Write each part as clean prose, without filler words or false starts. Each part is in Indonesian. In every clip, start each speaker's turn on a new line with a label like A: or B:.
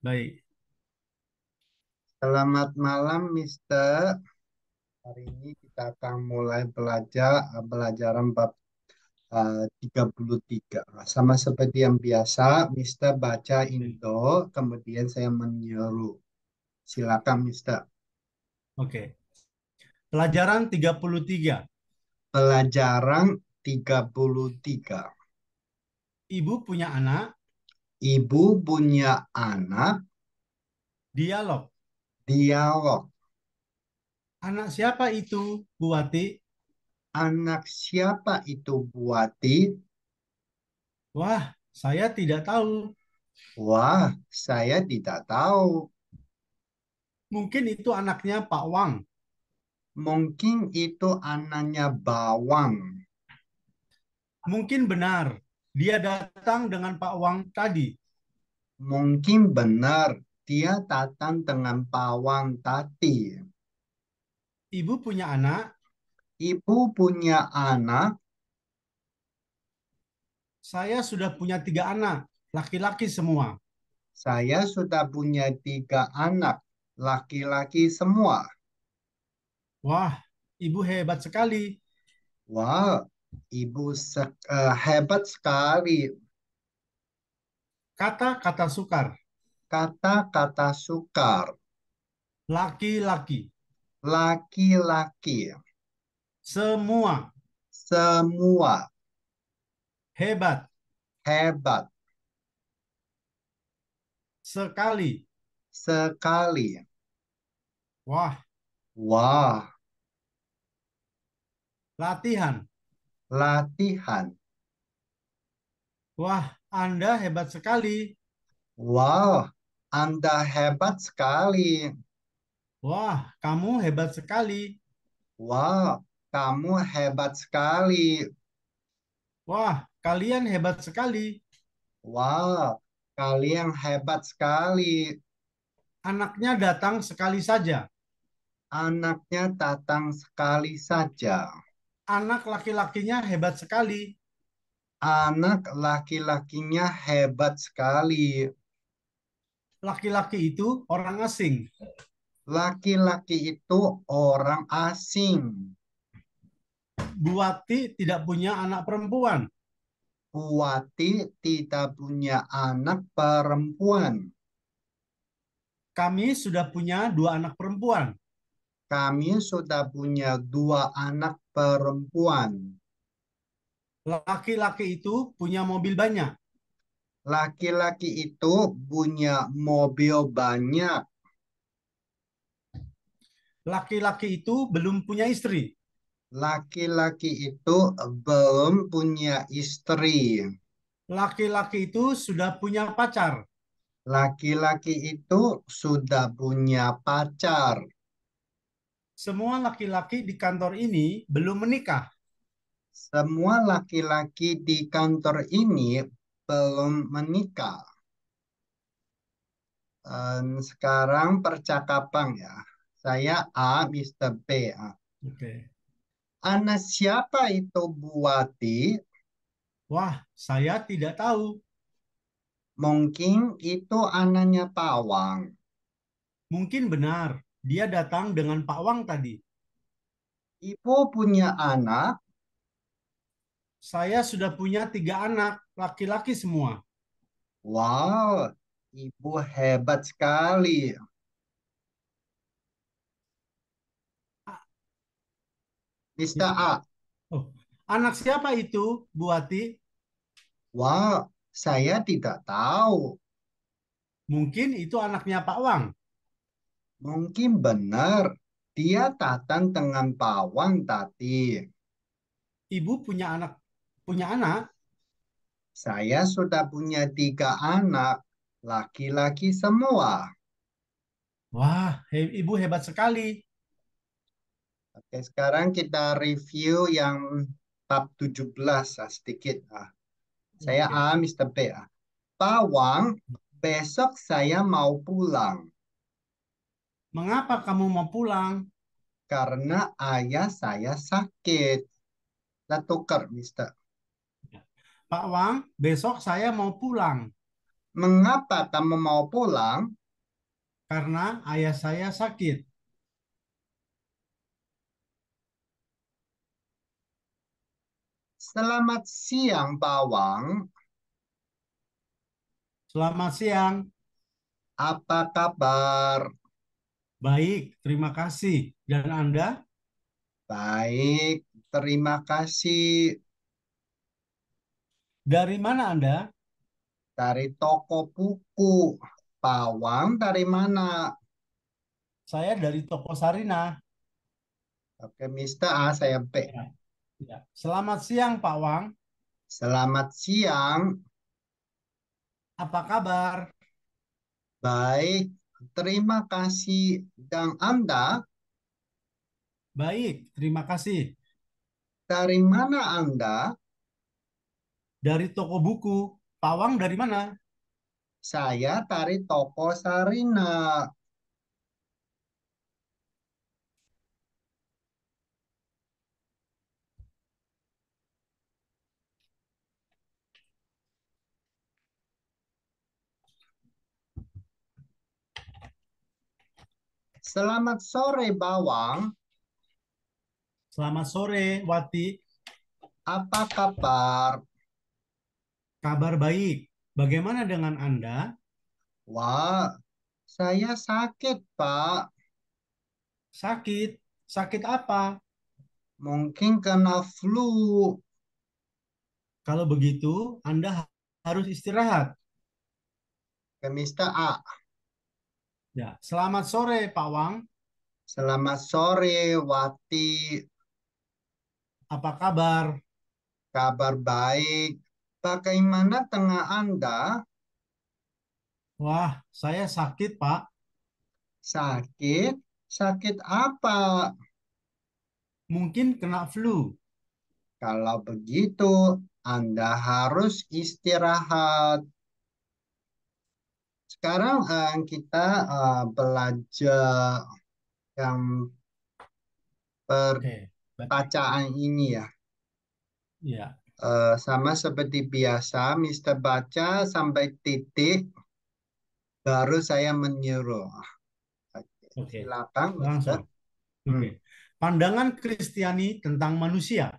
A: Baik,
B: Selamat malam, Mister. Hari ini kita akan mulai belajar pelajaran bab 33. Sama seperti yang biasa, Mister baca
A: oke.
B: Indo, kemudian saya menyuruh. Silakan, Mister.
A: Oke. Pelajaran 33.
B: Pelajaran 33.
A: Ibu punya anak,
B: Ibu punya anak,
A: dialog.
B: dialog.
A: Anak siapa itu, Bu Wati?
B: Anak siapa itu Buati?
A: Wah, saya tidak tahu.
B: Wah, saya tidak tahu.
A: Mungkin itu anaknya Pak Wang.
B: Mungkin itu anaknya Bawang.
A: Mungkin benar. Dia datang dengan Pak Wang tadi.
B: Mungkin benar dia datang dengan pawang tadi.
A: Ibu punya anak,
B: Ibu punya anak,
A: saya sudah punya 3 anak, laki-laki semua.
B: saya sudah punya 3 anak, laki-laki semua.
A: Wah, ibu hebat sekali.
B: Wah, ibu hebat sekali.
A: Kata-kata sukar,
B: Kata-kata sukar,
A: laki-laki,
B: laki-laki,
A: semua,
B: semua
A: hebat,
B: hebat
A: sekali.
B: sekali.
A: Wah,
B: Wah,
A: latihan.
B: latihan.
A: Wah, Anda hebat sekali.
B: Wow, Anda hebat sekali.
A: Wah, kamu hebat sekali.
B: Wah, kamu hebat sekali.
A: Wah, kalian hebat sekali.
B: Wah, kalian hebat sekali.
A: Anaknya datang sekali saja.
B: Anaknya datang sekali saja.
A: Anak laki-lakinya hebat sekali.
B: Anak laki-lakinya hebat sekali.
A: Laki-laki itu orang asing.
B: Laki-laki itu orang asing.
A: Buati tidak punya anak perempuan.
B: Buati tidak punya anak perempuan.
A: Kami sudah punya 2 anak perempuan.
B: Kami sudah punya 2 anak perempuan.
A: Laki-laki itu punya mobil banyak.
B: Laki-laki itu punya mobil banyak.
A: Laki-laki itu belum punya istri.
B: Laki-laki itu belum punya istri.
A: Laki-laki itu sudah punya pacar.
B: Laki-laki itu sudah punya pacar.
A: Semua laki-laki di kantor ini belum menikah.
B: Semua laki-laki di kantor ini belum menikah. Sekarang percakapan ya. Saya A, Mister B.
A: Oke.
B: Anak siapa itu Buati?
A: Wah, saya tidak tahu.
B: Mungkin itu anaknya Pawang.
A: Mungkin benar. Dia datang dengan Pak Wang tadi.
B: Ibu punya anak.
A: Saya sudah punya 3 anak, laki-laki semua.
B: Wow, ibu hebat sekali.
A: A-
B: Mister
A: Mister.
B: A.
A: Oh, anak siapa itu, Bu Wati?
B: Wow, saya tidak tahu.
A: Mungkin itu anaknya Pak Wang.
B: Mungkin benar. Dia datang dengan pawang tadi.
A: Ibu punya anak.
B: Saya sudah punya 3 anak. Laki-laki semua.
A: Wah, ibu hebat sekali.
B: Oke, sekarang kita review yang bab 17 sedikit. Saya A,
A: Oke.
B: Mister B. Pawang, besok saya mau pulang
A: Mengapa kamu mau pulang?
B: karena ayah saya sakit. Kita tukar, Mister.
A: Pak Wang, besok saya mau pulang.
B: Mengapa kamu mau pulang?
A: Karena ayah saya sakit.
B: Selamat siang, Bawang.
A: Selamat siang.
B: Apa kabar?
A: Baik, terima kasih. Dan Anda?
B: Baik, terima kasih.
A: Dari mana Anda?
B: Dari toko buku. Bawang dari mana?
A: Saya dari toko Sarina.
B: Oke, Mister A, saya B.
A: Ya, ya. Selamat siang, Pak Wang.
B: Selamat siang.
A: Apa kabar?
B: Baik, terima kasih. Dan Anda,
A: Baik, terima kasih.
B: dari mana Anda?
A: Dari toko buku. Pak Wang dari mana?
B: Saya dari toko Sarina. Selamat sore, Bawang.
A: Selamat sore, Wati.
B: Apa kabar?
A: Kabar baik. Bagaimana dengan Anda?
B: Wah, saya sakit, Pak.
A: Sakit? Sakit apa?
B: Mungkin kena flu.
A: Kalau begitu, Anda harus istirahat.
B: Ke Mister A.
A: Ya, selamat sore, Pak Wang.
B: Selamat sore, Wati.
A: Apa kabar?
B: Kabar baik. Bagaimana tengah Anda?
A: Wah, saya sakit, Pak.
B: Sakit? Sakit apa?
A: Mungkin kena flu.
B: Kalau begitu, Anda harus istirahat. Sekarang kita belajar yang
A: Oke,
B: perbacaan ini ya.
A: ya,
B: Sama seperti biasa, Mister baca sampai titik, baru saya menyuruh. Oke,
A: oke.
B: silakan, Mister.
A: Langsung.
B: Hmm.
A: Oke. Pandangan Kristiani tentang manusia.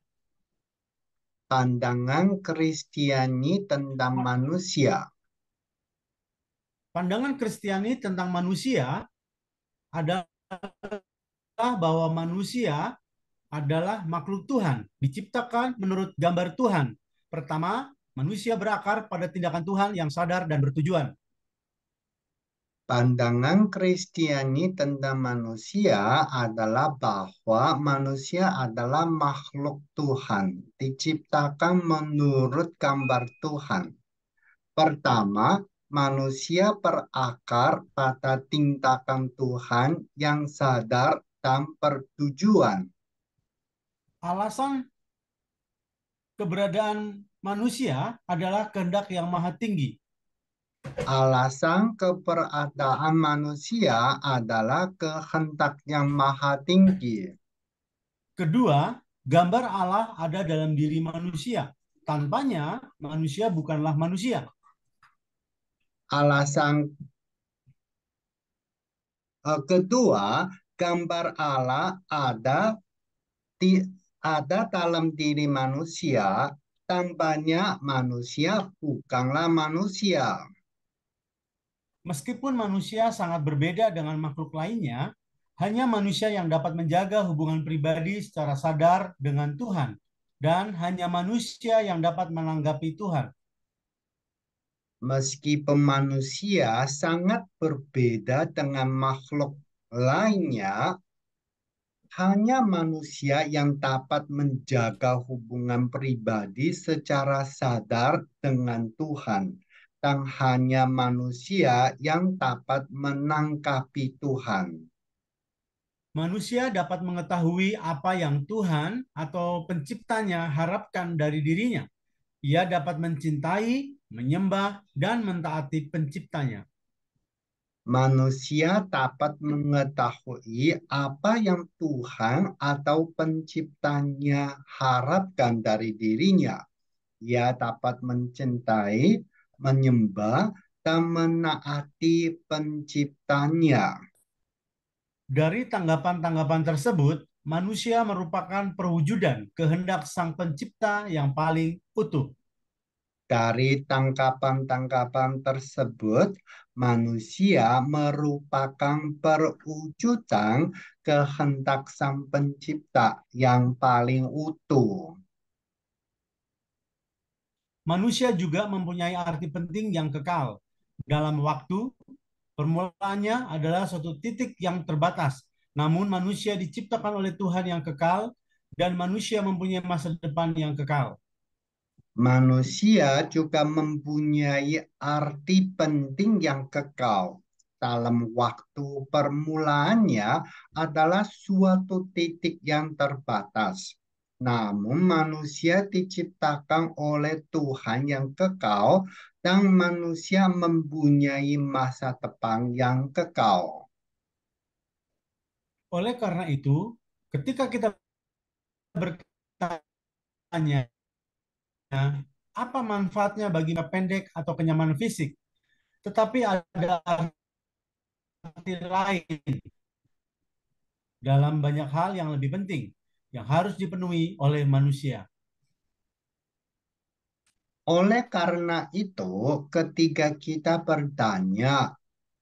B: Pandangan Kristiani tentang manusia.
A: Pandangan Kristiani tentang manusia adalah bahwa manusia adalah makhluk Tuhan, diciptakan menurut gambar Tuhan. Pertama, manusia berakar pada tindakan Tuhan yang sadar dan bertujuan.
B: Pandangan Kristiani tentang manusia adalah bahwa manusia adalah makhluk Tuhan, diciptakan menurut gambar Tuhan. Pertama, manusia berakar pada tindakan Tuhan yang sadar dan bertujuan.
A: Alasan keberadaan manusia adalah kehendak yang maha tinggi.
B: Alasan keberadaan manusia adalah kehendak yang maha tinggi.
A: Kedua, gambar Allah ada dalam diri manusia. Tanpanya, manusia bukanlah manusia.
B: Alasan kedua, gambar Allah di, ada dalam diri manusia, tanpanya manusia bukanlah manusia.
A: Meskipun manusia sangat berbeda dengan makhluk lainnya, hanya manusia yang dapat menjaga hubungan pribadi secara sadar dengan Tuhan, dan hanya manusia yang dapat menanggapi Tuhan.
B: Meskipun manusia sangat berbeda dengan makhluk lainnya, hanya manusia yang dapat menjaga hubungan pribadi secara sadar dengan Tuhan, dan hanya manusia yang dapat menangkapi Tuhan.
A: Manusia dapat mengetahui apa yang Tuhan atau penciptanya harapkan dari dirinya. Ia dapat mencintai, menyembah, dan mentaati penciptanya.
B: Manusia dapat mengetahui apa yang Tuhan atau penciptanya harapkan dari dirinya. Ia dapat mencintai, menyembah, dan menaati penciptanya.
A: Dari tanggapan-tanggapan tersebut, manusia merupakan perwujudan kehendak Sang Pencipta yang paling utuh.
B: Dari tangkapan-tangkapan tersebut, manusia merupakan perwujudan kehendak Sang Pencipta yang paling utuh.
A: Manusia juga mempunyai arti penting yang kekal. Dalam waktu, permulaannya adalah suatu titik yang terbatas. Namun manusia diciptakan oleh Tuhan yang kekal dan manusia mempunyai masa depan yang kekal.
B: Manusia juga mempunyai arti penting yang kekal. Dalam waktu permulaannya adalah suatu titik yang terbatas. Namun manusia diciptakan oleh Tuhan yang kekal dan manusia mempunyai masa depan yang kekal.
A: Oleh karena itu, ketika kita bertanya apa manfaatnya bagi jangka pendek atau kenyamanan fisik, tetapi ada arti lain dalam banyak hal yang lebih penting yang harus dipenuhi oleh manusia.
B: Oleh karena itu, ketika kita bertanya,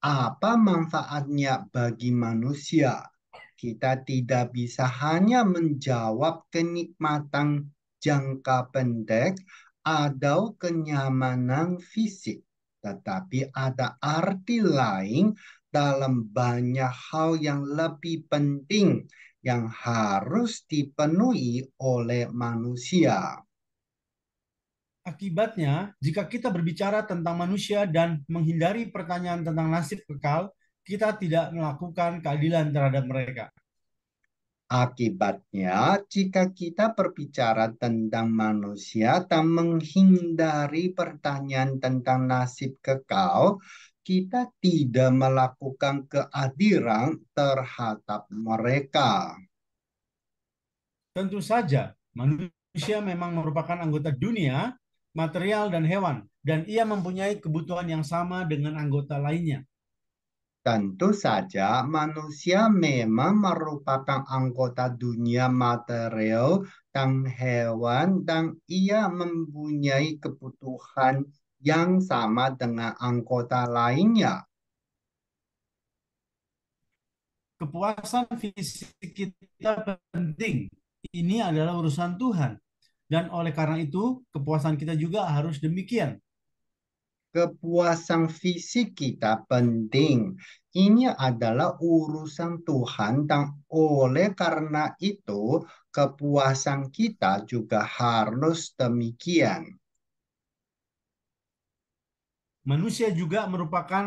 B: apa manfaatnya bagi manusia? Kita tidak bisa hanya menjawab kenikmatan jangka pendek atau kenyamanan fisik, tetapi ada arti lain dalam banyak hal yang lebih penting yang harus dipenuhi oleh manusia.
A: Akibatnya, jika kita berbicara tentang manusia dan menghindari pertanyaan tentang nasib kekal, kita tidak melakukan keadilan terhadap mereka.
B: Akibatnya, jika kita berbicara tentang manusia dan menghindari pertanyaan tentang nasib kekal, kita tidak melakukan keadilan terhadap mereka.
A: Tentu saja, manusia memang merupakan anggota dunia, material, dan hewan, dan ia mempunyai kebutuhan yang sama dengan anggota lainnya.
B: Tentu saja, manusia memang merupakan anggota dunia material dan hewan, dan ia mempunyai kebutuhan yang sama dengan anggota lainnya.
A: Kepuasan fisik kita penting. Ini adalah urusan Tuhan. Dan oleh karena itu, kepuasan kita juga harus demikian.
B: Kepuasan fisik kita penting. Ini adalah urusan Tuhan, dan oleh karena itu, kepuasan kita juga harus demikian.
A: Manusia juga merupakan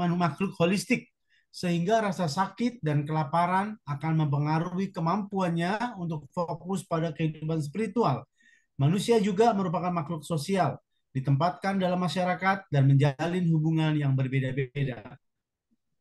A: makhluk holistik, sehingga rasa sakit dan kelaparan akan mempengaruhi kemampuannya untuk fokus pada kehidupan spiritual. Manusia juga merupakan makhluk sosial, ditempatkan dalam masyarakat dan menjalin hubungan yang berbeda-beda.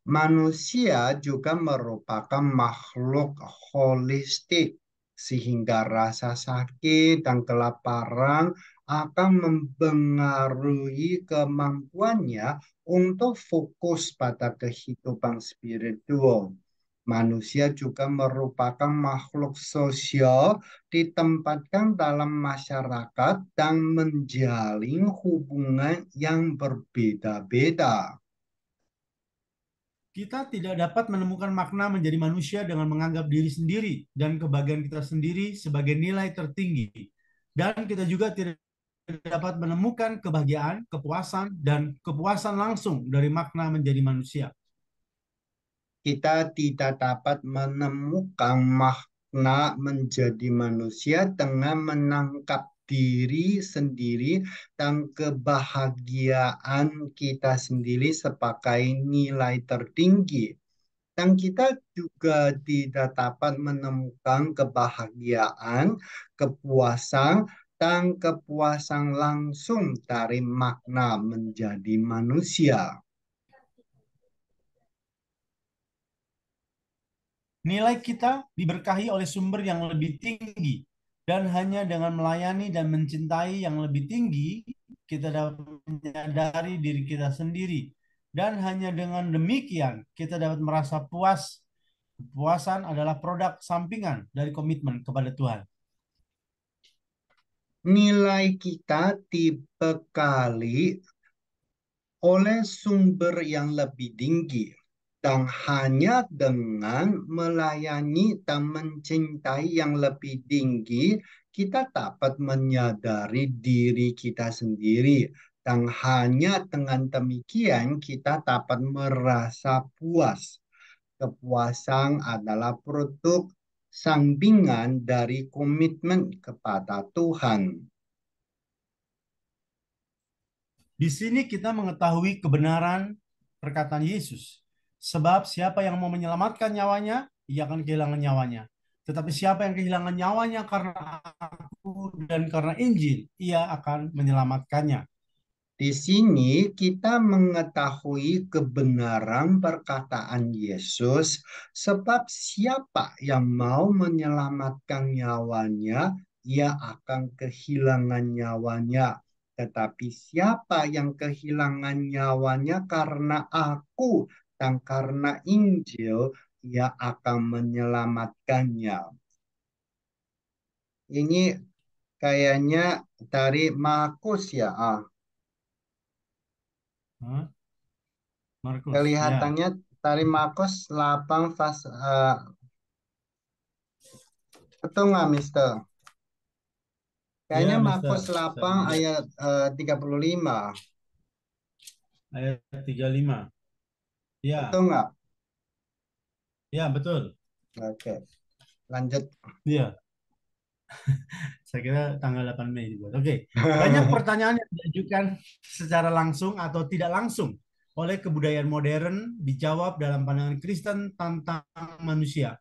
B: Manusia juga merupakan makhluk holistik, sehingga rasa sakit dan kelaparan akan mempengaruhi kemampuannya untuk fokus pada kehidupan spiritual. Manusia juga merupakan makhluk sosial, ditempatkan dalam masyarakat dan menjalin hubungan yang berbeda-beda.
A: Kita tidak dapat menemukan makna menjadi manusia dengan menganggap diri sendiri dan kebahagiaan kita sendiri sebagai nilai tertinggi. Dan kita juga tidak dapat menemukan kebahagiaan, kepuasan, dan kepuasan langsung dari makna menjadi manusia.
B: Kita tidak dapat menemukan makna menjadi manusia dengan menangkap diri sendiri dan kebahagiaan kita sendiri sebagai nilai tertinggi. Dan kita juga tidak dapat menemukan kebahagiaan, kepuasan, dan kepuasan langsung dari makna menjadi manusia.
A: Nilai kita diberkahi oleh sumber yang lebih tinggi, dan hanya dengan melayani dan mencintai yang lebih tinggi, kita dapat menyadari diri kita sendiri. Dan hanya dengan demikian kita dapat merasa puas. Kepuasan adalah produk sampingan dari komitmen kepada Tuhan.
B: Nilai kita dibekali oleh sumber yang lebih tinggi, dan hanya dengan melayani dan mencintai yang lebih tinggi, kita dapat menyadari diri kita sendiri. Dan hanya dengan demikian kita dapat merasa puas. Kepuasan adalah produk sampingan dari komitmen kepada Tuhan.
A: Di sini kita mengetahui kebenaran perkataan Yesus. Sebab siapa yang mau menyelamatkan nyawanya, ia akan kehilangan nyawanya. Tetapi siapa yang kehilangan nyawanya karena aku dan karena Injil, ia akan menyelamatkannya.
B: Di sini kita mengetahui kebenaran perkataan Yesus, sebab siapa yang mau menyelamatkan nyawanya, ia akan kehilangan nyawanya. Tetapi siapa yang kehilangan nyawanya karena aku dan karena Injil, ia akan menyelamatkannya. Ini kayaknya dari Markus ya.
A: Hah? Markus, ya.
B: Kelihatannya dari Markus 8 betul nggak, Mister? Kayaknya
A: Ya,
B: Markus
A: Mister. Saya
B: 8
A: lihat
B: ayat 35.
A: ayat 35. Ya,
B: Betul nggak?
A: ya betul.
B: Oke, lanjut.
A: Iya, saya kira tanggal 8 Mei dibuat. Oke, banyak pertanyaan yang diajukan secara langsung atau tidak langsung oleh kebudayaan modern dijawab dalam pandangan Kristen tentang manusia.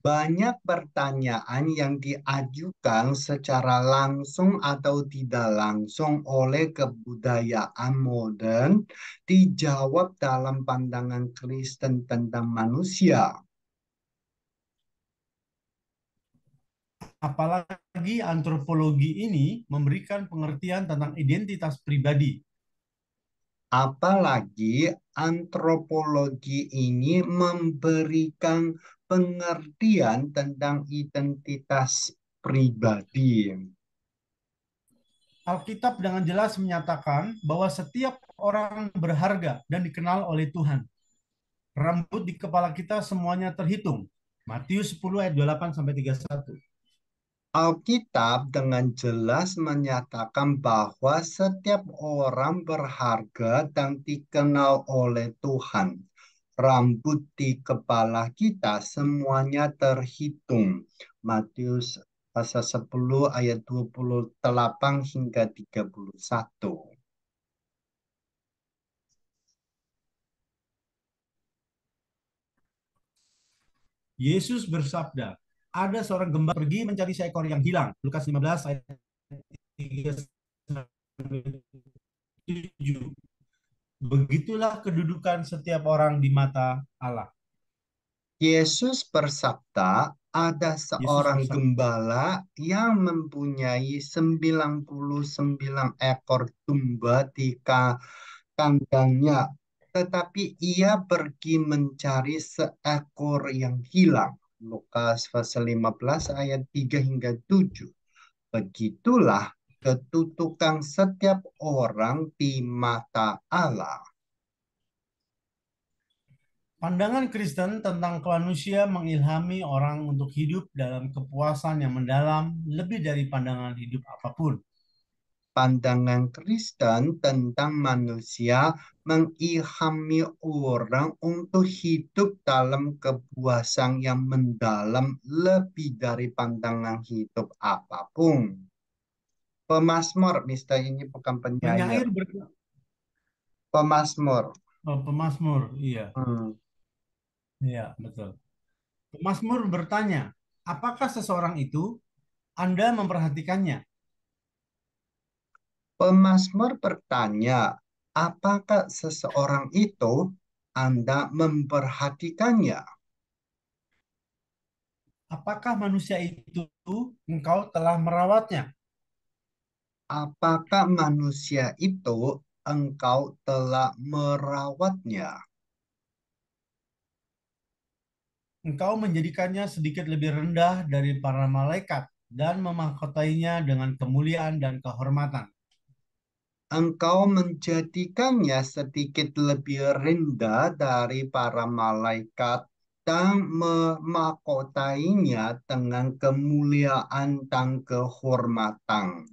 B: Banyak pertanyaan yang diajukan secara langsung atau tidak langsung oleh kebudayaan modern dijawab dalam pandangan Kristen tentang manusia.
A: Apalagi antropologi ini memberikan pengertian tentang identitas pribadi.
B: Apalagi antropologi ini memberikan pengertian tentang identitas pribadi.
A: Alkitab dengan jelas menyatakan bahwa setiap orang berharga dan dikenal oleh Tuhan. Rambut di kepala kita semuanya terhitung. Matius 10 ayat 28 sampai 31.
B: Alkitab dengan jelas menyatakan bahwa setiap orang berharga dan dikenal oleh Tuhan. Rambut di kepala kita semuanya terhitung. Matius pasal 10 ayat 28 hingga 31.
A: Yesus bersabda, ada seorang gembala pergi mencari seekor yang hilang. Lukas 15 ayat 3 7. Begitulah kedudukan setiap orang di mata Allah.
B: Yesus bersabda, ada
A: Yesus
B: seorang
A: bersabda,
B: gembala yang mempunyai 99 ekor domba di kandangnya. Tetapi ia pergi mencari seekor yang hilang. Lukas pasal 15 ayat 3 hingga 7. Begitulah kedudukan setiap orang di mata Allah.
A: pandangan Kristen tentang manusia mengilhami orang untuk hidup dalam kepuasan yang mendalam lebih dari pandangan hidup apapun.
B: Pandangan Kristen tentang manusia mengilhami orang untuk hidup dalam kepuasan yang mendalam lebih dari pandangan hidup apapun. Pemazmur, Mister, ini bukan penyair.
A: Penyair
B: Pemazmur.
A: pemazmur, iya,
B: Hmm.
A: iya betul. Pemazmur bertanya, apakah seseorang itu Anda memperhatikannya?
B: Pemazmur bertanya, apakah seseorang itu Anda memperhatikannya?
A: Apakah manusia itu engkau telah merawatnya?
B: Apakah manusia itu engkau telah merawatnya?
A: Engkau menjadikannya sedikit lebih rendah dari para malaikat dan memahkotainya dengan kemuliaan dan kehormatan.
B: Engkau menjadikannya sedikit lebih rendah dari para malaikat dan memahkotainya dengan kemuliaan dan kehormatan.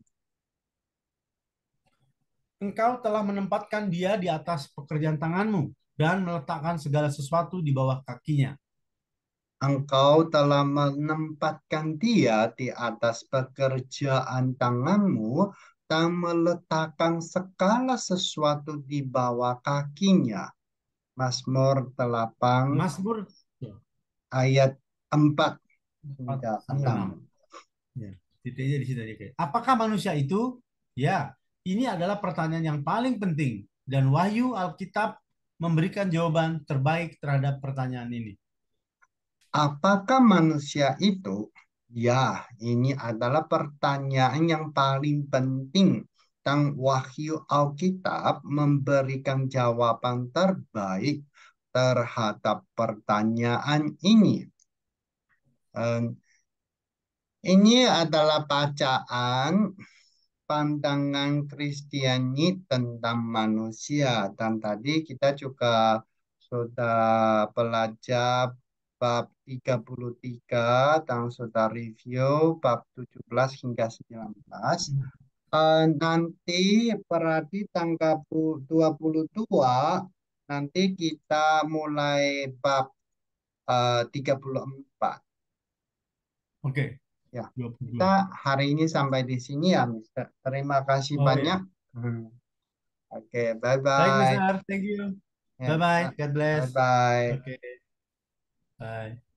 A: Engkau telah menempatkan dia di atas pekerjaan tanganmu dan meletakkan segala sesuatu di bawah kakinya.
B: Engkau telah menempatkan dia di atas pekerjaan tanganmu dan meletakkan segala sesuatu di bawah kakinya. Mazmur 8
A: Mazmur
B: ayat 4
A: 4
B: hingga
A: sampai
B: 6.
A: 6. Ya, titiknya di situ aja. Apakah manusia itu? Ya, ini adalah pertanyaan yang paling penting dan Wahyu Alkitab memberikan jawaban terbaik terhadap pertanyaan ini.
B: Apakah manusia itu? Ya, ini adalah pertanyaan yang paling penting. Dan Wahyu Alkitab memberikan jawaban terbaik terhadap pertanyaan ini. Dan ini adalah bacaan pandangan Kristiani tentang manusia. Dan tadi kita juga sudah belajar bab 33 dan sudah review bab 17 hingga 19. Nanti berarti tanggal 22 nanti kita mulai bab 34.
A: Oke,
B: Ya, kita
A: 22.
B: hari ini sampai di sini ya, Mister. Terima kasih
A: Oh
B: banyak.
A: ya.
B: Hmm. Oke,
A: Baik,
B: bye-bye.
A: Mister. Thank you.
B: Ya,
A: Bye-bye. God bless.
B: bye-bye.
A: Oke, bye.